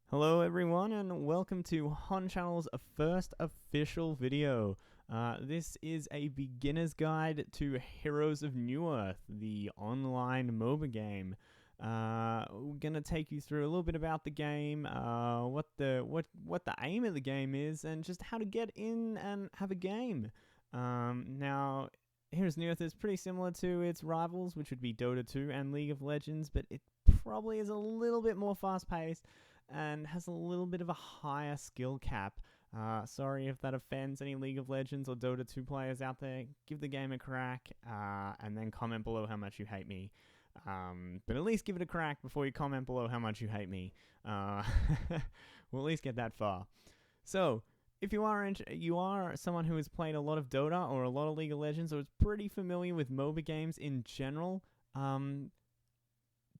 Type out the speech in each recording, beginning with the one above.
Hello everyone and welcome to Hon Channel's first official video. This is a beginner's guide to Heroes of Newerth, the online MOBA game. We're gonna take you through a little bit about the game, what the aim of the game is, and just how to get in and have a game. Now, Heroes of Newerth is pretty similar to its rivals, which would be Dota 2 and League of Legends, but it probably is a little bit more fast-paced and has a little bit of a higher skill cap. Sorry if that offends any League of Legends or Dota 2 players out there. Give the game a crack and then comment below how much you hate me. But at least give it a crack before you comment below how much you hate me. We'll at least get that far. So, if you are someone who has played a lot of Dota or a lot of League of Legends or is pretty familiar with MOBA games in general,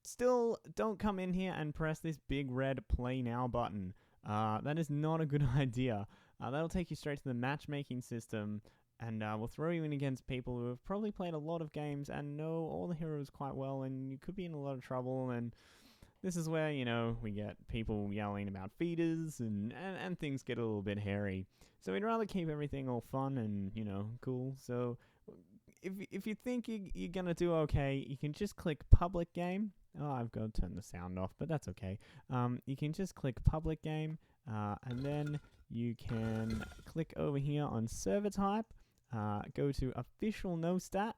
still, don't come in here and press this big red play now button. That is not a good idea. That'll take you straight to the matchmaking system and will throw you in against people who have probably played a lot of games and know all the heroes quite well, and you could be in a lot of trouble. And this is where, we get people yelling about feeders and things get a little bit hairy. So we'd rather keep everything all fun and, cool. So if you think you're going to do okay, you can just click public game. Oh, I've got to turn the sound off, but that's okay. You can just click public game, and then you can click over here on server type, go to official no stat,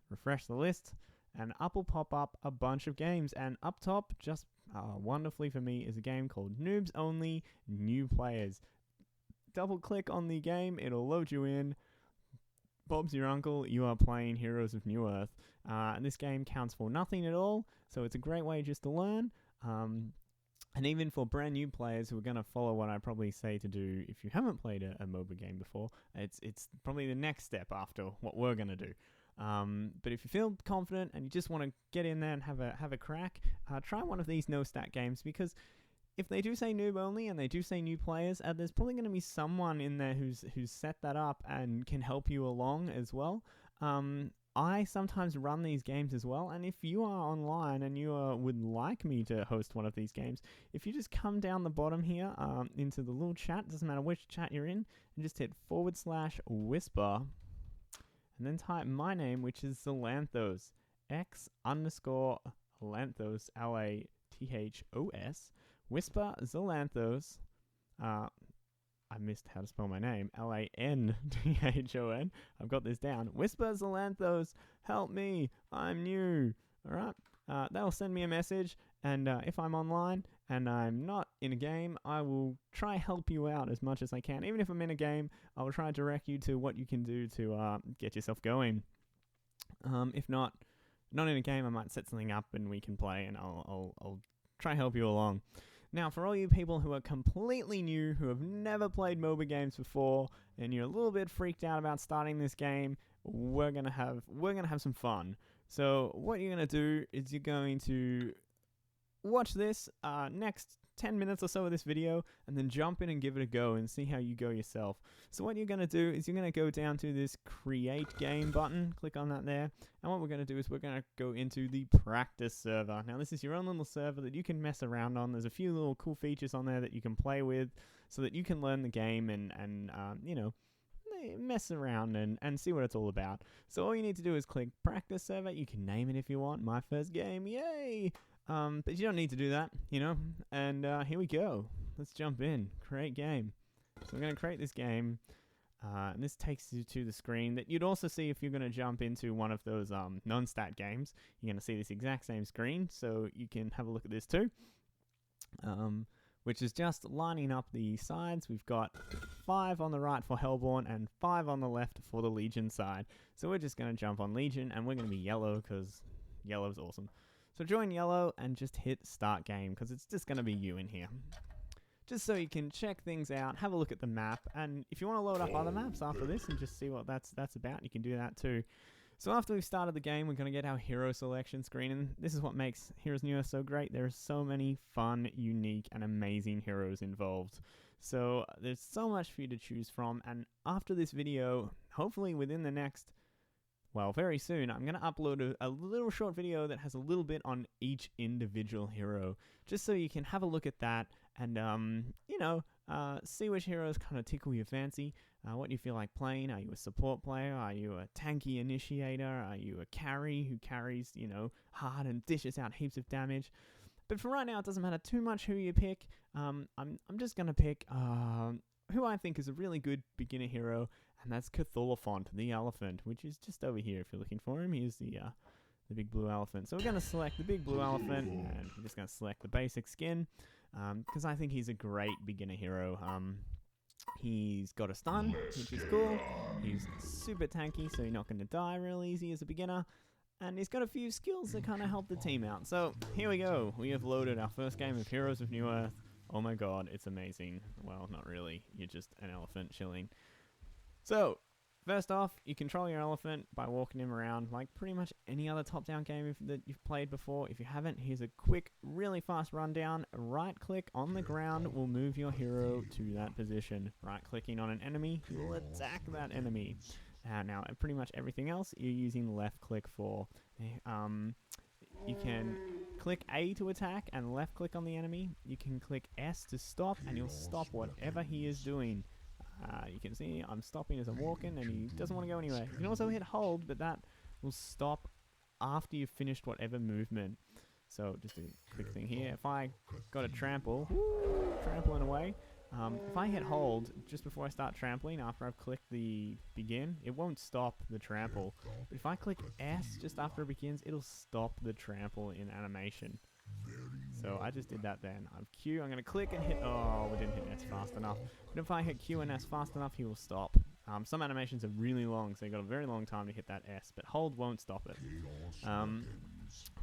refresh the list, and up will pop up a bunch of games. And up top, just wonderfully for me, is a game called Noobs Only New Players. Double click on the game, it'll load you in. Bob's your uncle, you are playing Heroes of Newerth. And this game counts for nothing at all, so it's a great way just to learn. And even for brand new players who are going to follow what I probably say to do if you haven't played a MOBA game before, it's probably the next step after what we're going to do. But if you feel confident and you just want to get in there and have a crack, try one of these no-stat games, because if they do say noob only and they do say new players, there's probably going to be someone in there who's set that up and can help you along as well. I sometimes run these games as well, and if you are online and you would like me to host one of these games, if you just come down the bottom here into the little chat, doesn't matter which chat you're in, and just hit /whisper, and then type my name, which is Zalanthos, X_Lanthos, Lathos, Whisper Zalanthos. I missed how to spell my name. Lanthon. I've got this down. Whisper Zalanthos, help me. I'm new. Alright. That'll send me a message, and if I'm online and I'm not in a game, I will try help you out as much as I can. Even if I'm in a game, I will try to direct you to what you can do to get yourself going. If not in a game, I might set something up and we can play, and I'll try help you along. Now, for all you people who are completely new, who have never played MOBA games before, and you're a little bit freaked out about starting this game, we're gonna have some fun. So what you're gonna do is you're going to watch this next 10 minutes or so of this video, and then jump in and give it a go and see how you go yourself. So what you're going to do is you're going to go down to this create game button, click on that there, and what we're going to do is we're going to go into the practice server. Now this is your own little server that you can mess around on. There's a few little cool features on there that you can play with so that you can learn the game and mess around and see what it's all about. So all you need to do is click practice server. You can name it if you want. My first game, yay! But you don't need to do that, and here we go. Let's jump in. Create game. So we're going to create this game, and this takes you to the screen that you'd also see if you're going to jump into one of those non-stat games. You're going to see this exact same screen, so you can have a look at this too, which is just lining up the sides. We've got 5 on the right for Hellborn and 5 on the left for the Legion side. So we're just going to jump on Legion, and we're going to be yellow because yellow's awesome. So join yellow and just hit start game, because it's just going to be you in here. Just so you can check things out, have a look at the map, and if you want to load up other maps after this and just see what that's about, you can do that too. So after we've started the game, we're going to get our hero selection screen, and this is what makes Heroes of Newerth so great. There are so many fun, unique, and amazing heroes involved. So there's so much for you to choose from, and after this video, hopefully within the next well, very soon, I'm going to upload a little short video that has a little bit on each individual hero, just so you can have a look at that and, see which heroes kind of tickle your fancy, what you feel like playing. Are you a support player? Are you a tanky initiator? Are you a carry who carries, hard and dishes out heaps of damage? But for right now, it doesn't matter too much who you pick. I'm just going to pick who I think is a really good beginner hero, and that's Cthulhuphant, the elephant, which is just over here if you're looking for him. He's the big blue elephant. So we're going to select the big blue elephant, and we're just going to select the basic skin, because I think he's a great beginner hero. He's got a stun, which is cool. He's super tanky, so you're not going to die real easy as a beginner. And he's got a few skills that kind of help the team out. So here we go. We have loaded our first game of Heroes of Newerth. Oh my god, it's amazing. Well, not really. You're just an elephant chilling. So, first off, you control your elephant by walking him around like pretty much any other top-down game that you've played before. If you haven't, here's a quick, really fast rundown. Right-click on the ground will move your hero to that position. Right-clicking on an enemy will attack that enemy. Now, pretty much everything else, you're using left-click for. You can click A to attack and left-click on the enemy. You can click S to stop, and you'll stop whatever he is doing. You can see I'm stopping as I'm walking, and he doesn't want to go anywhere. You can also hit hold, but that will stop after you've finished whatever movement. So just a quick thing here. If I got a trample, trampling away. If I hit hold just before I start trampling, after I've clicked the begin, it won't stop the trample. But if I click S just after it begins, it'll stop the trample in animation. So I just did that then. Q, I'm going to click and hit, we didn't hit S fast enough. But if I hit Q and S fast enough, he will stop. Some animations are really long, so you've got a very long time to hit that S, but hold won't stop it.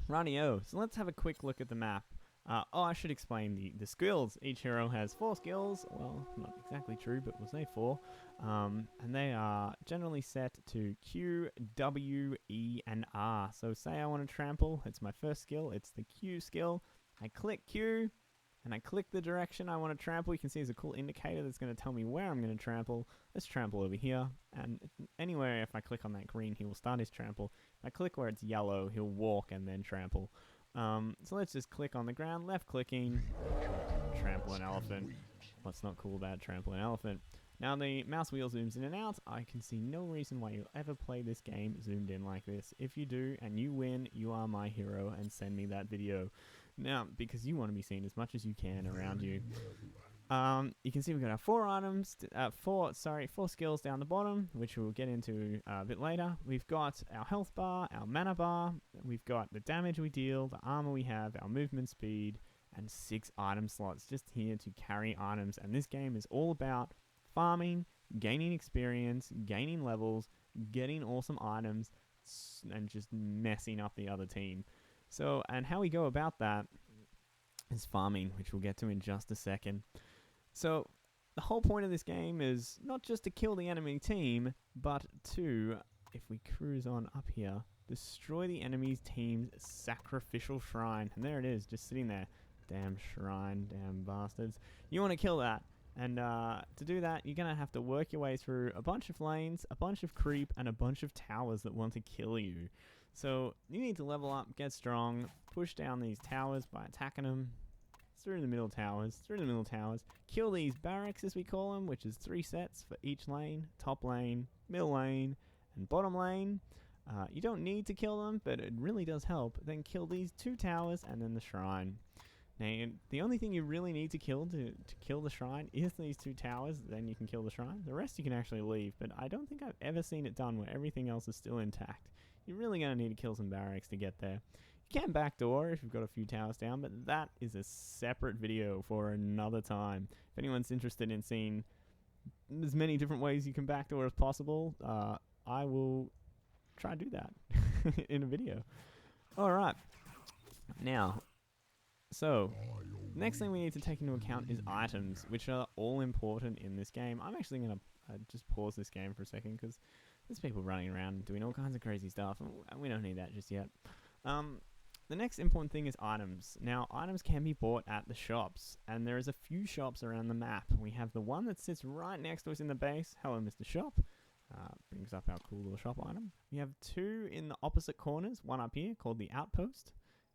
Rightio, so let's have a quick look at the map. I should explain the skills. Each hero has 4 skills. Well, not exactly true, but we'll say 4. And they are generally set to Q, W, E, and R. So say I want to trample. It's my first skill. It's the Q skill. I click Q, and I click the direction I want to trample. You can see there's a cool indicator that's going to tell me where I'm going to trample. Let's trample over here. And anywhere if I click on that green, he will start his trample. If I click where it's yellow, he'll walk and then trample. So let's just click on the ground, left clicking, trample an elephant. What's not cool about trample an elephant? Now the mouse wheel zooms in and out. I can see no reason why you'll ever play this game zoomed in like this. If you do and you win, you are my hero, and send me that video. Now, because you want to be seen as much as you can around you. You can see we've got our 4 items, 4 skills down the bottom, which we'll get into a bit later. We've got our health bar, our mana bar, we've got the damage we deal, the armor we have, our movement speed, and 6 item slots just here to carry items. And this game is all about farming, gaining experience, gaining levels, getting awesome items, and just messing up the other team. So, and how we go about that is farming, which we'll get to in just a second. So, the whole point of this game is not just to kill the enemy team, but to, if we cruise on up here, destroy the enemy's team's sacrificial shrine. And there it is, just sitting there. Damn shrine, damn bastards. You want to kill that. And to do that, you're going to have to work your way through a bunch of lanes, a bunch of creep, and a bunch of towers that want to kill you. So, you need to level up, get strong, push down these towers by attacking them. Through the middle towers, kill these barracks as we call them, which is 3 sets for each lane, top lane, middle lane, and bottom lane. You don't need to kill them, but it really does help. Then kill these 2 towers and then the shrine. Now, the only thing you really need to kill to kill the shrine is these 2 towers, then you can kill the shrine. The rest you can actually leave, but I don't think I've ever seen it done where everything else is still intact. You're really going to need to kill some barracks to get there. You can backdoor if you've got a few towers down, but that is a separate video for another time. If anyone's interested in seeing as many different ways you can backdoor as possible, I will try to do that in a video. Alright. Now, so, next thing we need to take into account is items, which are all important in this game. I'm actually going to just pause this game for a second, because there's people running around doing all kinds of crazy stuff, and we don't need that just yet. The next important thing is items. Now, items can be bought at the shops, and there is a few shops around the map. We have the one that sits right next to us in the base. Hello, Mr. Shop. brings up our cool little shop item. We have 2 in the opposite corners, one up here called the outpost.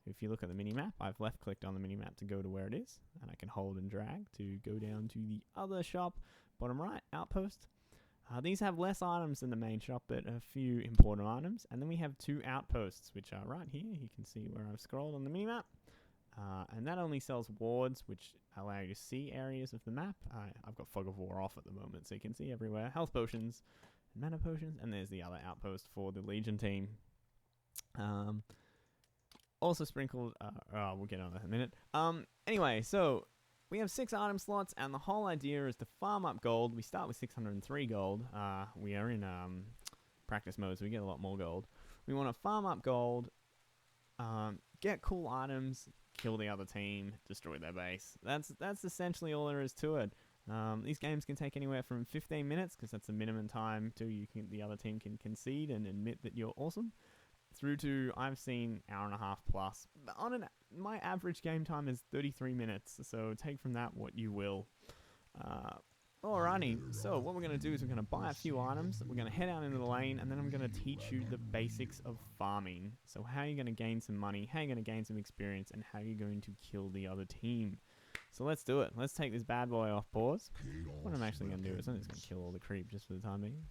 If you look at the mini-map, I've left-clicked on the mini-map to go to where it is, and I can hold and drag to go down to the other shop, bottom right, outpost. These have less items than the main shop, but a few important items. And then we have 2 outposts, which are right here. You can see where I've scrolled on the mini-map. And that only sells wards, which allow you to see areas of the map. I've got Fog of War off at the moment, so you can see everywhere. Health potions, mana potions, and there's the other outpost for the Legion team. Also sprinkled, we'll get on that in a minute. Anyway, so we have 6 item slots, and the whole idea is to farm up gold. We start with 603 gold. We are in practice mode, so we get a lot more gold. We want to farm up gold, get cool items, kill the other team, destroy their base. That's essentially all there is to it. These games can take anywhere from 15 minutes, because that's the minimum time till the other team can concede and admit that you're awesome, through to, I've seen, hour and a half plus. My average game time is 33 minutes, so take from that what you will. Alrighty, so what we're going to do is we're going to buy a few items, we're going to head out into the lane, and then I'm going to teach you the basics of farming. So how you're going to gain some money, how you're going to gain some experience, and how you're going to kill the other team. So let's do it. Let's take this bad boy off pause. What I'm actually going to do is I'm just going to kill all the creep just for the time being.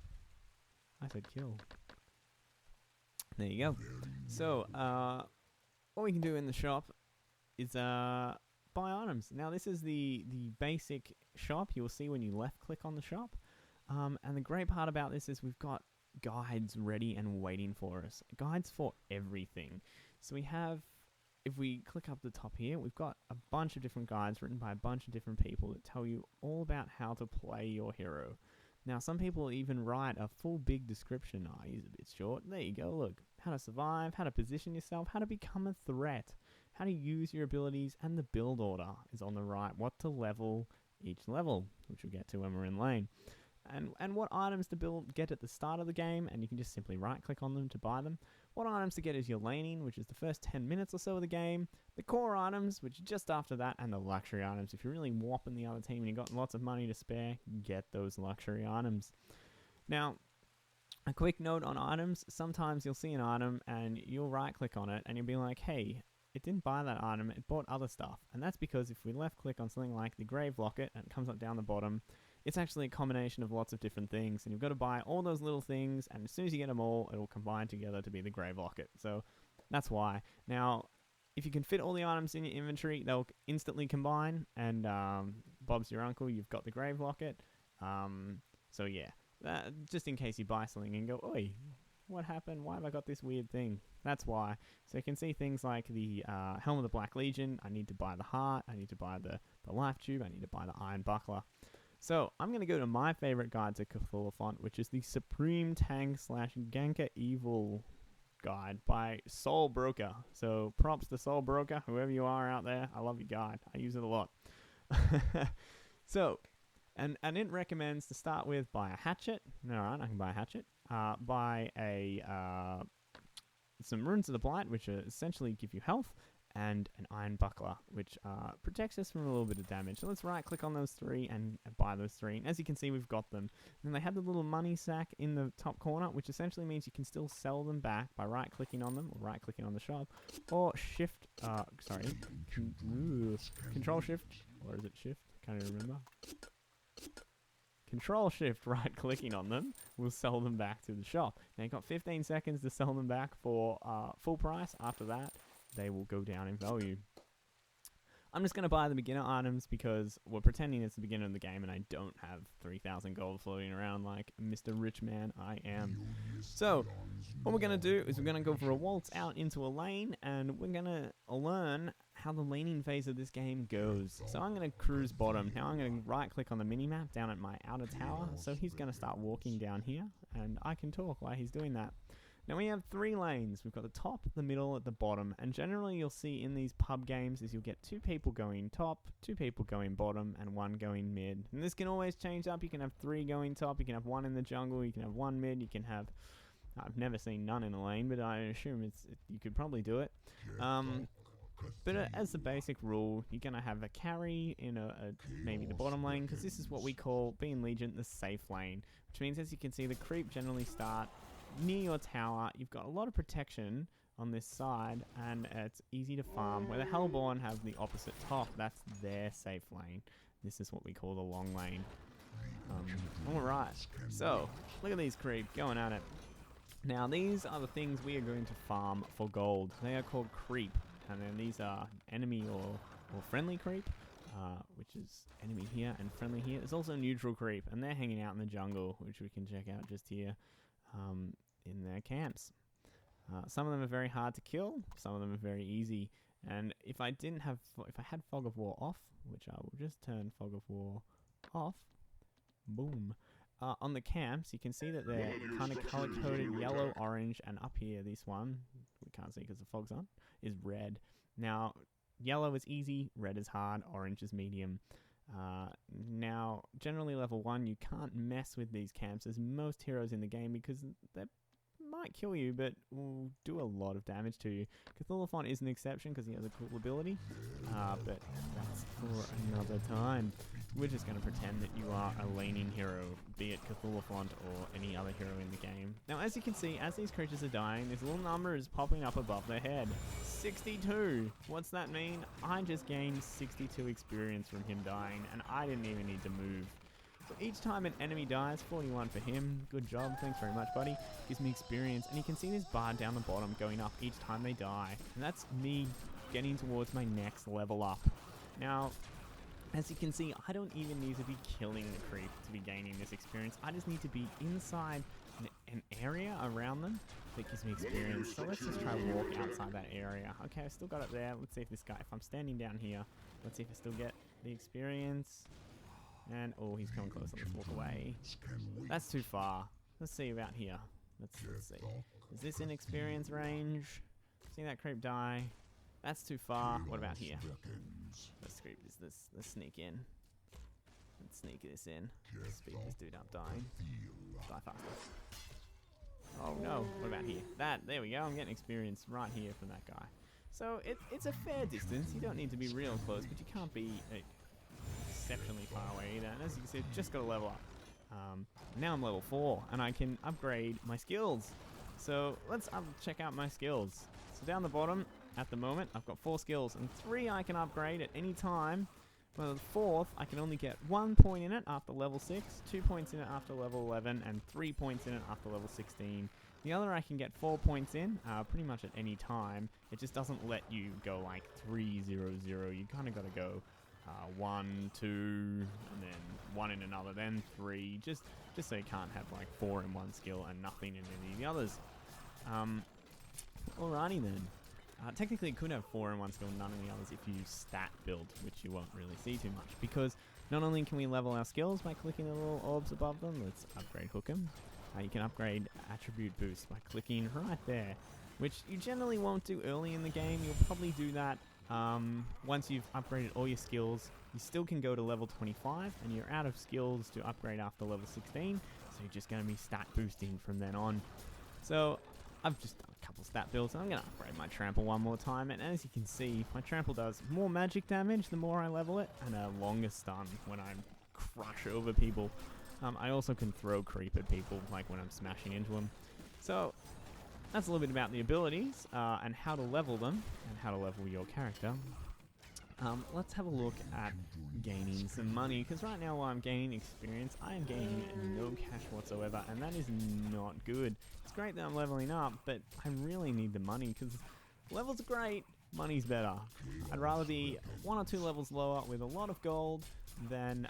I said kill. There you go. So, what we can do in the shop is buy items. Now, this is the basic shop you'll see when you left-click on the shop. And the great part about this is we've got guides ready and waiting for us. Guides for everything. So we have, if we click up the top here, we've got a bunch of different guides written by a bunch of different people that tell you all about how to play your hero. Now, some people even write a full big description. I use a bit short. There you go, look. How to survive, how to position yourself, how to become a threat, how to use your abilities, and the build order is on the right. What to level each level, which we'll get to when we're in lane. And what items to get at the start of the game, and you can just simply right-click on them to buy them. What items to get is your laning, which is the first 10 minutes or so of the game. The core items, which is just after that, and the luxury items. If you're really whopping the other team and you've got lots of money to spare, get those luxury items. Now, a quick note on items. Sometimes you'll see an item and you'll right-click on it and you'll be like, hey, it didn't buy that item, it bought other stuff. And that's because if we left-click on something like the Grave Locket and it comes up down the bottom, it's actually a combination of lots of different things, and you've got to buy all those little things, and as soon as you get them all, it'll combine together to be the Grave Locket. So that's why. Now, if you can fit all the items in your inventory, they'll instantly combine, and Bob's your uncle, you've got the Grave Locket. So yeah, just in case you buy something and go, oi, what happened? Why have I got this weird thing? That's why. So you can see things like the Helm of the Black Legion. I need to buy the heart. I need to buy the life tube. I need to buy the iron buckler. So I'm going to go to my favorite guide to Cthulhu Font, which is the Supreme Tank / Ganker Evil guide by Soul Broker. So props to Soul Broker, whoever you are out there. I love your guide. I use it a lot. So, and it recommends to start with buy a hatchet. Alright, I can buy a hatchet. Buy some Runes of the Blight, which essentially give you health, and an iron buckler, which protects us from a little bit of damage. So let's right-click on those 3 and buy those 3. And as you can see, we've got them. And then they have the little money sack in the top corner, which essentially means you can still sell them back by right-clicking on them, or right-clicking on the shop, or Control-Shift, or is it Shift? Can't even remember. Control-Shift right-clicking on them will sell them back to the shop. Now you've got 15 seconds to sell them back for full price. After that, they will go down in value. I'm just going to buy the beginner items because we're pretending it's the beginning of the game and I don't have 3,000 gold floating around like Mr. Rich Man I am. So, what we're going to do is we're going to go for a waltz out into a lane and we're going to learn how the laning phase of this game goes. So I'm going to cruise bottom. Now I'm going to right click on the mini-map down at my outer tower. So he's going to start walking down here and I can talk while he's doing that. Now we have 3 lanes. We've got the top, the middle, at the bottom. And generally you'll see in these pub games is you'll get 2 people going top, 2 people going bottom, and 1 going mid. And this can always change up. You can have 3 going top, you can have 1 in the jungle, you can have 1 mid, you can have... I've never seen none in a lane, but I assume you could probably do it. But as the basic rule, you're going to have a carry in maybe the bottom lane, because this is what we call, being Legion, the safe lane. Which means, as you can see, the creep generally start near your tower. You've got a lot of protection on this side, and it's easy to farm. Where the Hellborn have the opposite top, that's their safe lane. This is what we call the long lane. Alright, so look at these creep going at it. Now these are the things we are going to farm for gold. They are called creep, and then these are enemy or friendly creep, which is enemy here and friendly here. There's also neutral creep, and they're hanging out in the jungle, which we can check out just here in their camps. Some of them are very hard to kill, some of them are very easy. And if I had Fog of War off, which I will just turn Fog of War off, boom. On the camps, you can see that they're kind of color-coded yellow, orange, and up here, this one, we can't see because the fog's on, is red. Now, yellow is easy, red is hard, orange is medium. Now, generally level 1, you can't mess with these camps as most heroes in the game because they might kill you, but will do a lot of damage to you. Cthulhuphon is an exception because he has a cool ability, but that's for another time. We're just going to pretend that you are a laning hero, be it Cthulhuphon or any other hero in the game. Now, as you can see, as these creatures are dying, this little number is popping up above their head. 62! What's that mean? I just gained 62 experience from him dying, and I didn't even need to move. So each time an enemy dies, 41 for him. Good job, thanks very much, buddy. Gives me experience, and you can see this bar down the bottom going up each time they die. And that's me getting towards my next level up. Now, as you can see, I don't even need to be killing the creep to be gaining this experience. I just need to be inside an area around them that gives me experience. So let's just try to walk outside that area. Okay, I still got it there. Let's see if this guy, if I'm standing down here, let's see if I still get the experience. And, oh, he's coming closer. Let's walk away. That's too far. Let's see about here. Let's see. Is this in experience range? See that creep die? That's too far. What about here? Let's creep let's sneak in. Let's sneak this in. Speed this dude up dying. Die faster. Oh no, what about here? There we go, I'm getting experience right here from that guy. So it's a fair distance. You don't need to be real close, but you can't be exceptionally far away either. And as you can see, I've just got to level up. Now I'm level 4, and I can upgrade my skills. So let's check out my skills. So down the bottom, at the moment, I've got 4 skills, and 3 I can upgrade at any time. Well, the 4th, I can only get 1 point in it after level 6, 2 points in it after level 11, and 3 points in it after level 16. The other I can get 4 points in, pretty much at any time. It just doesn't let you go like 3, 0, 0. You kind of got to go 1, 2, and then 1 in another, then 3, just so you can't have like 4 in one skill and nothing in any of the others. Alrighty then. Technically, you could have 4 in one skill, none in the others if you stat build, which you won't really see too much, because not only can we level our skills by clicking the little orbs above them, let's upgrade Hookem. You can upgrade attribute boost by clicking right there, which you generally won't do early in the game. You'll probably do that once you've upgraded all your skills. You still can go to level 25, and you're out of skills to upgrade after level 16, so you're just going to be stat boosting from then on. So I've just done a couple stat builds, and I'm going to upgrade my trample one more time, and as you can see, my trample does more magic damage the more I level it, and a longer stun when I crush over people. I also can throw creep at people, like when I'm smashing into them. So that's a little bit about the abilities, and how to level them, and how to level your character. Let's have a look at gaining some money, because right now while I'm gaining experience, I am gaining no cash whatsoever, and that is not good. It's great that I'm leveling up, but I really need the money, because levels are great, money's better. I'd rather be 1 or 2 levels lower with a lot of gold than,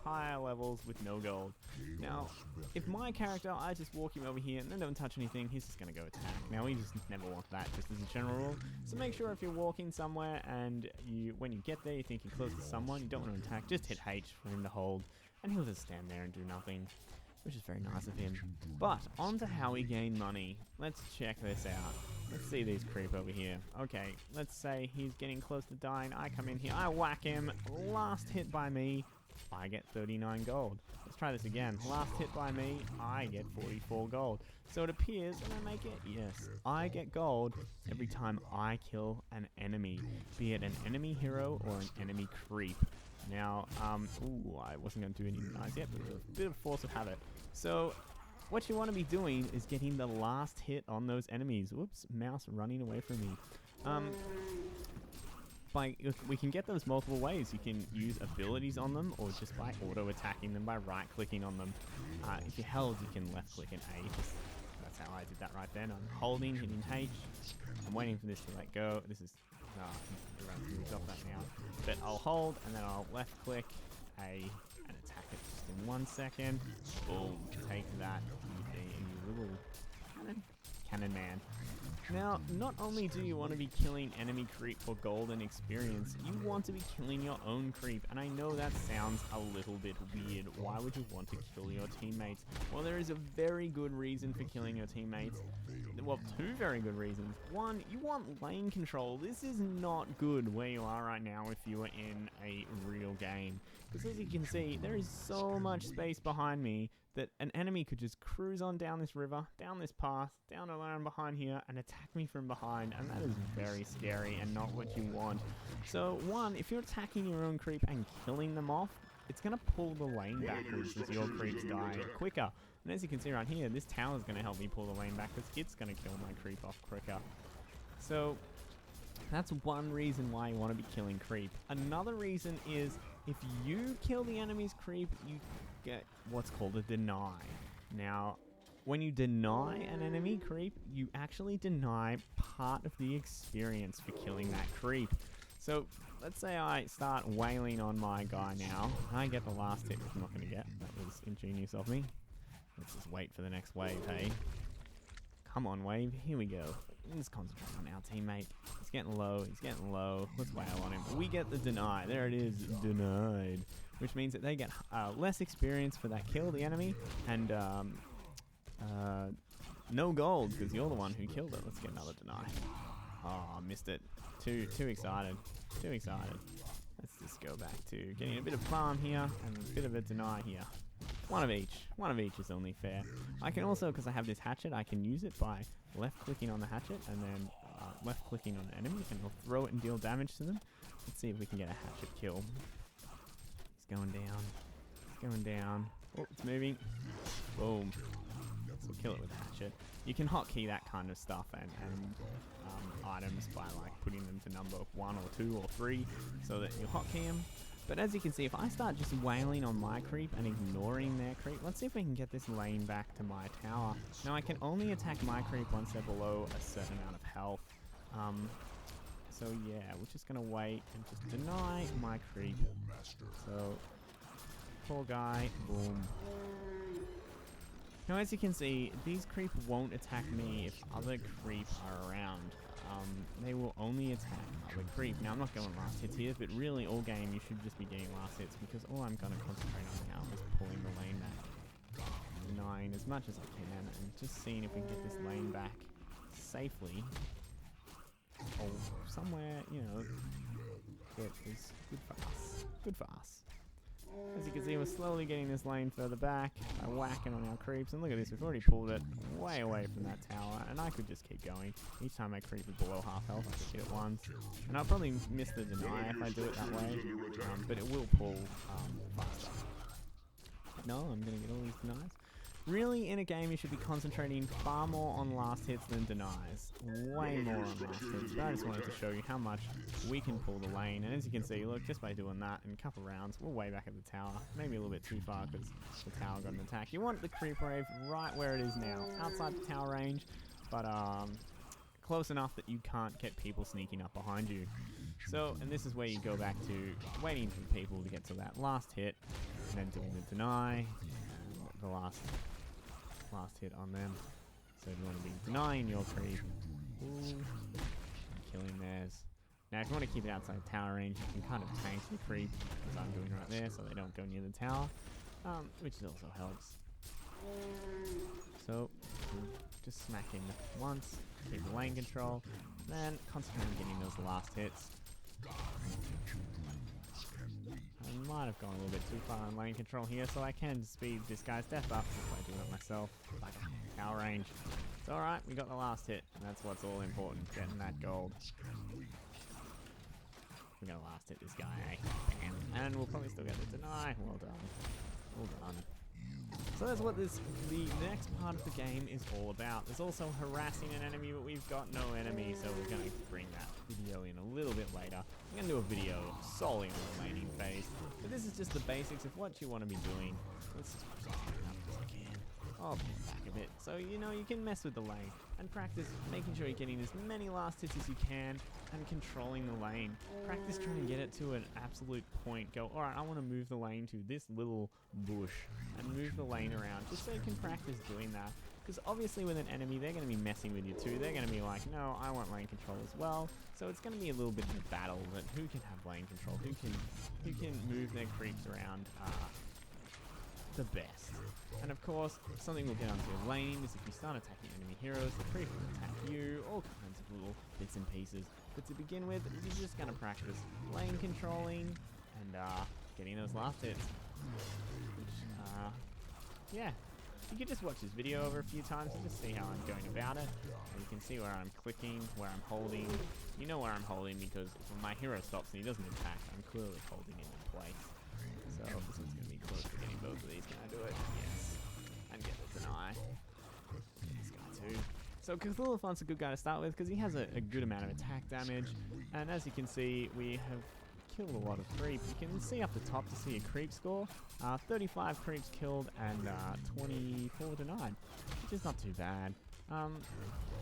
higher levels with no gold. Now, if my character, I just walk him over here and then don't touch anything, he's just going to go attack. Now, we just never want that, just as a general rule. So make sure if you're walking somewhere and when you get there, you think you're close to someone, you don't want to attack, just hit H for him to hold, and he'll just stand there and do nothing, which is very nice of him. But, on to how we gain money. Let's check this out. Let's see these creep over here. Okay, let's say he's getting close to dying. I come in here, I whack him, last hit by me, I get 39 gold. Let's try this again. Last hit by me, I get 44 gold. So it appears, and I make it, yes, I get gold every time I kill an enemy, be it an enemy hero or an enemy creep. Now, ooh, I wasn't going to do any denies yet, but a bit of force of habit. So what you want to be doing is getting the last hit on those enemies. Whoops, mouse running away from me. We can get those multiple ways. You can use abilities on them, or just by auto-attacking them by right-clicking on them. If you're held, you can left-click and A. That's how I did that right then. I'm holding, hitting H. I'm waiting for this to let go. This is... moved off that now. But I'll hold, and then I'll left-click A and attack it just in 1 second. Boom. Take that, you little cannon man. Now, not only do you want to be killing enemy creep for golden experience, you want to be killing your own creep. And I know that sounds a little bit weird. Why would you want to kill your teammates? Well, there is a very good reason for killing your teammates. Well, two very good reasons. One, you want lane control. This is not good where you are right now if you are in a real game. Because as you can see, there is so much space behind me that an enemy could just cruise on down this river, down this path, down around behind here, and attack me from behind, and that is very scary and not what you want. So one, if you're attacking your own creep and killing them off, it's going to pull the lane backwards as your creeps die quicker. And as you can see right here, this tower is going to help me pull the lane back because it's going to kill my creep off quicker. So that's one reason why you want to be killing creep. Another reason is if you kill the enemy's creep, you get what's called a deny. Now, when you deny an enemy creep, you actually deny part of the experience for killing that creep. So let's say I start wailing on my guy now. I get the last hit, which I'm not going to get. That was ingenious of me. Let's just wait for the next wave, hey? Come on, wave. Here we go. Let's concentrate on our teammate. He's getting low. He's getting low. Let's wail on him. We get the deny. There it is. Denied. Which means that they get less experience for that kill, the enemy, and no gold because you're the one who killed it. Let's get another deny. Oh, missed it. Too excited. Too excited. Let's just go back to getting a bit of farm here and a bit of a deny here. One of each. One of each is only fair. I can also, because I have this hatchet, I can use it by left-clicking on the hatchet and then left-clicking on the enemy, and we'll throw it and deal damage to them. Let's see if we can get a hatchet kill. He's going down. He's going down. Oh, it's moving. Boom. So kill it with a hatchet. You can hotkey that kind of stuff and items by like putting them to number 1 or 2 or 3 so that you hotkey them. But as you can see, if I start just wailing on my creep and ignoring their creep, let's see if we can get this lane back to my tower. Now I can only attack my creep once they're below a certain amount of health. So yeah, we're just gonna wait and just deny my creep. So, poor guy, boom. Now as you can see, these creep won't attack me if other creep are around. They will only attack other creep. Now I'm not going last hits here, but really all game you should just be getting last hits because all I'm going to concentrate on now is pulling the lane back. Denying as much as I can and just seeing if we can get this lane back safely. Or somewhere, you know, that is good for us. Good for us. As you can see, we're slowly getting this lane further back by whacking on our creeps. And look at this, we've already pulled it way away from that tower. And I could just keep going. Each time my creep is below half health, I could hit it once. And I'll probably miss the deny if I do it that way. But it will pull faster. No, I'm going to get all these denies. Really, in a game, you should be concentrating far more on last hits than denies. Way more on last hits. But I just wanted to show you how much we can pull the lane. And as you can see, look, just by doing that in a couple rounds, we're way back at the tower. Maybe a little bit too far because the tower got an attack. You want the creep wave right where it is now. Outside the tower range, but close enough that you can't get people sneaking up behind you. So, and this is where you go back to waiting for people to get to that last hit, and then doing the deny, and the last hit on them. So you want to be denying your creep. Ooh, and killing theirs. Now if you want to keep it outside tower range, you can kind of tank the creep, as I'm doing right there, so they don't go near the tower, which also helps. So, just smack him once, keep the lane control, then concentrate on getting those last hits. I might have gone a little bit too far on lane control here, so I can speed this guy's death up if I do it myself. Like power range. It's alright, we got the last hit, and that's what's all important, getting that gold. We're gonna last hit this guy, eh? Bam. And we'll probably still get the deny. Well done. Well done. So that's what the next part of the game is all about. There's also harassing an enemy, but we've got no enemy, so we're going to bring that video in a little bit later. I'm going to do a video solely on the laning phase, but this is just the basics of what you want to be doing. Let's just push this up as I can. I'll pull back a bit. So, you know, you can mess with the lane and practice making sure you're getting as many last hits as you can and controlling the lane. Practice trying to get it to an absolute point. Go, alright, I want to move the lane to this little bush and move the lane around just so you can practice doing that. Because obviously with an enemy, they're going to be messing with you too. They're going to be like, no, I want lane control as well. So it's going to be a little bit of a battle that who can have lane control, who can move their creeps around the best. And of course, something we'll get onto with laning is if you start attacking enemy heroes, the creep will attack you, all kinds of little bits and pieces. But to begin with, you're just going to practice lane controlling and getting those last hits. Which, yeah. You can just watch this video over a few times and just see how I'm going about it. And you can see where I'm clicking, where I'm holding. You know where I'm holding because when my hero stops and he doesn't attack, I'm clearly holding him in place. So this one's going to be close to getting both of these. Can I do it? Yes. And get the deny. This guy too. So Cthulhu's a good guy to start with because he has a good amount of attack damage. And as you can see, we have killed a lot of creep. You can see up the top to see a creep score. 35 creeps killed and 24 denied, which is not too bad.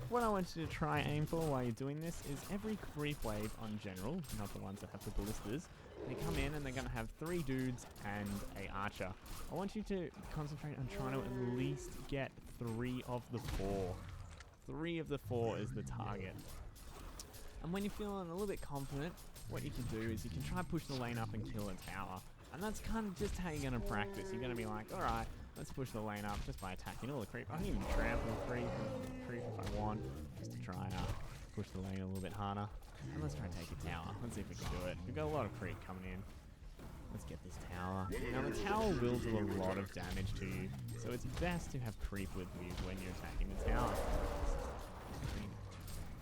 What I want you to try aim for while you're doing this is every creep wave on general, not the ones that have the ballistas. They come in and they're going to have 3 dudes and a archer. I want you to concentrate on trying to at least get 3 of the 4. 3 of the 4 is the target. And when you're feeling a little bit confident, what you can do is you can try push the lane up and kill a tower. And that's kind of just how you're going to practice. You're going to be like, alright, let's push the lane up just by attacking all the creep. I can even trample creep if I want, just to try and push the lane a little bit harder. And let's try and take a tower. Let's see if we can do it. We've got a lot of creep coming in. Let's get this tower. Now the tower will do a lot of damage to you, so it's best to have creep with you when you're attacking the tower.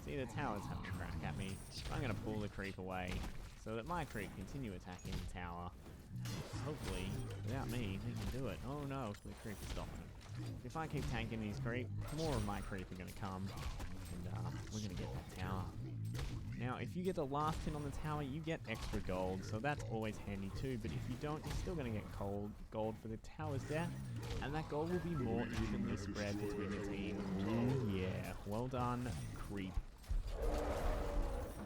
See, the tower's having a crack at me. I'm going to pull the creep away so that my creep continue attacking the tower. Hopefully, without me, they can do it. Oh no, the creep is stopping them. If I keep tanking these creep, more of my creep are going to come, and we're going to get that tower. Now, if you get the last hit on the tower, you get extra gold, so that's always handy too. But if you don't, you're still going to get gold for the tower's death, and that gold will be more evenly spread between the team. Ooh, yeah. Well done, creep.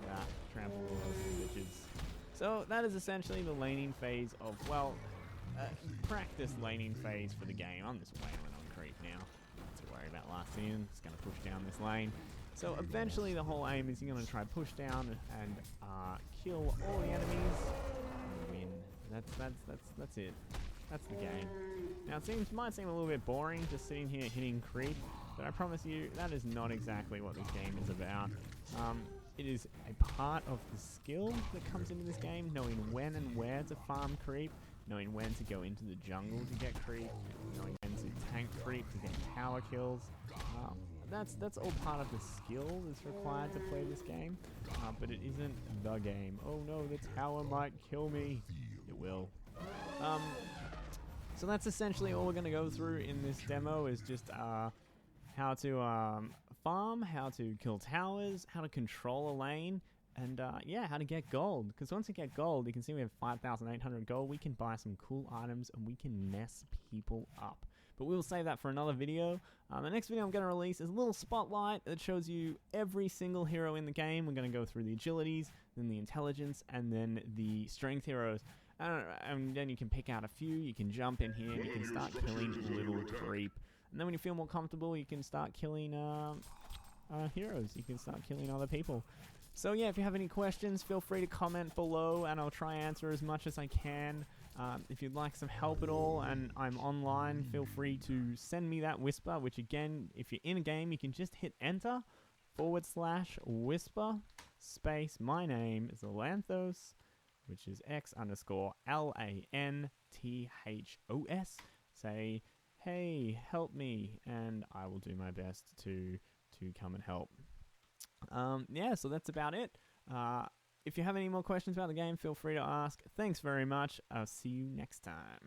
That trample all those bitches. So that is essentially the laning phase of, well, practice laning phase for the game. I'm just wailing on creep now. Not to worry about last in. Just going to push down this lane. So eventually the whole aim is you're going to try push down and kill all the enemies and win. That's it. That's the game. Now it might seem a little bit boring just sitting here hitting creep, but I promise you that is not exactly what this game is about. It is a part of the skill that comes into this game, knowing when and where to farm creep, knowing when to go into the jungle to get creep, knowing when to tank creep to get tower kills. That's all part of the skill that's required to play this game, but it isn't the game. Oh no, the tower might kill me. It will. So that's essentially all we're going to go through in this demo is just how to farm, how to kill towers, how to control a lane, and yeah, how to get gold. Because once you get gold, you can see we have 5,800 gold. We can buy some cool items and we can mess people up. But we'll save that for another video. The next video I'm going to release is a little spotlight that shows you every single hero in the game. We're going to go through the agilities, then the intelligence, and then the strength heroes. And then you can pick out a few. You can jump in here and you can start killing little creep. And then when you feel more comfortable, you can start killing heroes. You can start killing other people. So yeah, if you have any questions, feel free to comment below and I'll try and answer as much as I can. If you'd like some help at all and I'm online, feel free to send me that whisper, which again, if you're in a game, you can just hit enter /whisper space my name is Alanthos which is X_LANTHOS. Say, hey, help me, and I will do my best to come and help. Yeah, so that's about it. If you have any more questions about the game, feel free to ask. Thanks very much. I'll see you next time.